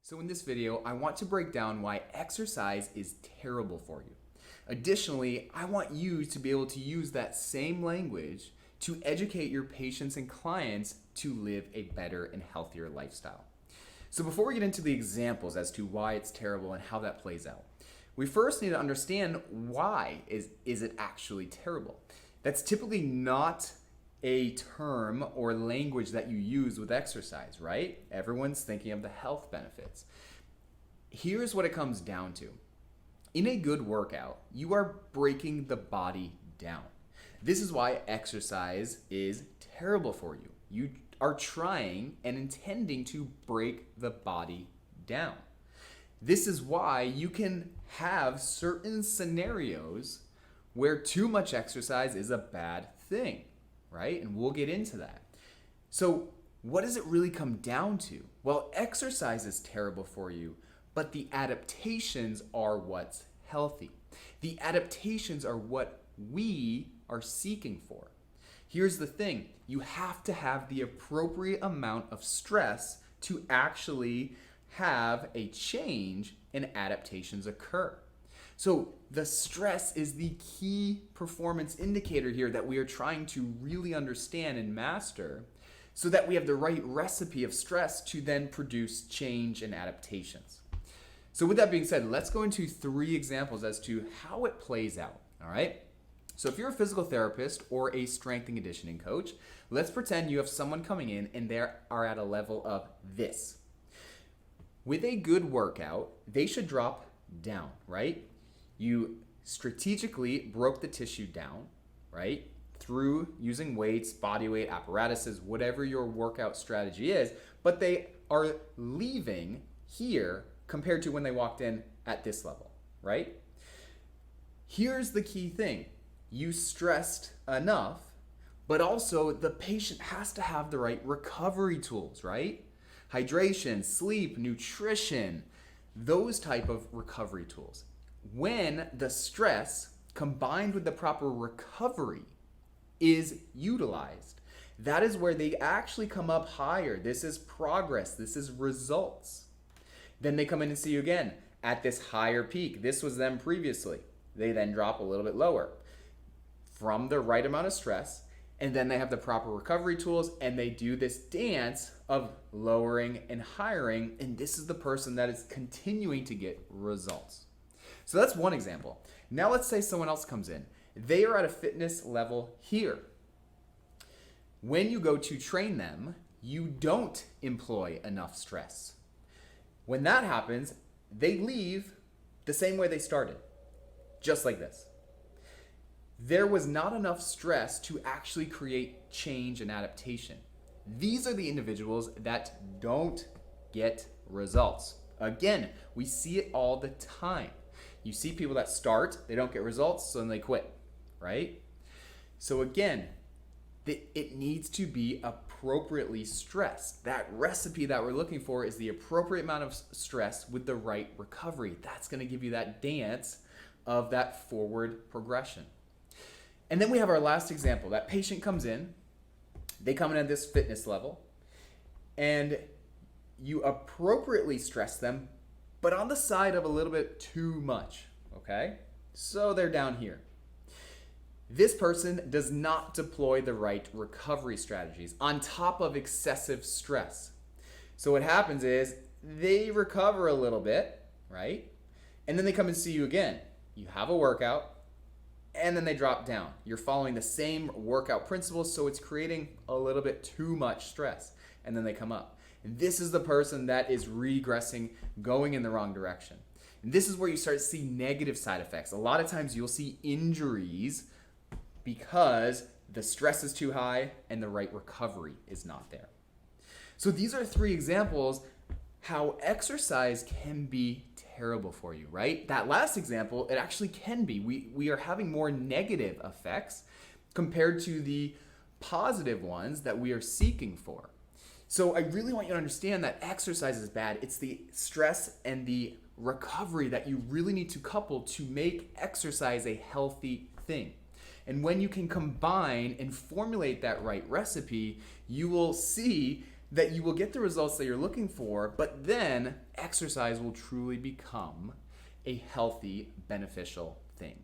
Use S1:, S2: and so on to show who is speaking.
S1: So in this video, I want to break down why exercise is terrible for you. Additionally, I want you to be able to use that same language to educate your patients and clients to live a better and healthier lifestyle. So before we get into the examples as to why it's terrible and how that plays out, we first need to understand why is it actually terrible. That's typically not a term or language that you use with exercise, right? Everyone's thinking of the health benefits. Here's what it comes down to. In a good workout, you are breaking the body down. This is why exercise is terrible for you. You are trying and intending to break the body down. This is why you can have certain scenarios where too much exercise is a bad thing, right? And we'll get into that. So what does it really come down to? Well, exercise is terrible for you, but the adaptations are what's healthy. The adaptations are what we are seeking for. Here's the thing. You have to have the appropriate amount of stress to actually have a change and adaptations occur. So the stress is the key performance indicator here that we are trying to really understand and master so that we have the right recipe of stress to then produce change and adaptations. So with that being said, let's go into 3 examples as to how it plays out, all right? So if you're a physical therapist or a strength and conditioning coach, let's pretend you have someone coming in and they are at a level of this. With a good workout, they should drop down, right? You strategically broke the tissue down, right? Through using weights, body weight, apparatuses, whatever your workout strategy is, but they are leaving here compared to when they walked in at this level, right? Here's the key thing. You stressed enough, but also the patient has to have the right recovery tools, right? Hydration, sleep, nutrition, those type of recovery tools. When the stress combined with the proper recovery is utilized, that is where they actually come up higher. This is progress. This is results. Then they come in and see you again at this higher peak. This was them previously. They then drop a little bit lower from the right amount of stress, and then they have the proper recovery tools, and they do this dance of lowering and hiring, and this is the person that is continuing to get results. So that's one example. Now let's say someone else comes in. They are at a fitness level here. When you go to train them, you don't employ enough stress. When that happens, they leave the same way they started, just like this. There was not enough stress to actually create change and adaptation. These are the individuals that don't get results. Again, we see it all the time. You see people that start, they don't get results, so then they quit, right? So again, it needs to be appropriately stressed. That recipe that we're looking for is the appropriate amount of stress with the right recovery. That's going to give you that dance of that forward progression. And then we have our last example. That patient comes in, they come in at this fitness level, and you appropriately stress them, but on the side of a little bit too much, okay? So they're down here. This person does not deploy the right recovery strategies on top of excessive stress. So what happens is they recover a little bit, right? And then they come and see you again. You have a workout, and then they drop down. You're following the same workout principles, so it's creating a little bit too much stress. And then they come up. And this is the person that is regressing, going in the wrong direction. And this is where you start to see negative side effects. A lot of times you'll see injuries because the stress is too high and the right recovery is not there. So these are 3 examples how exercise can be terrible for you, right? That last example, it actually can be. We are having more negative effects compared to the positive ones that we are seeking for. So I really want you to understand that exercise is bad. It's the stress and the recovery that you really need to couple to make exercise a healthy thing. And when you can combine and formulate that right recipe, you will see that you will get the results that you're looking for, but then exercise exercise will truly become a healthy, beneficial thing.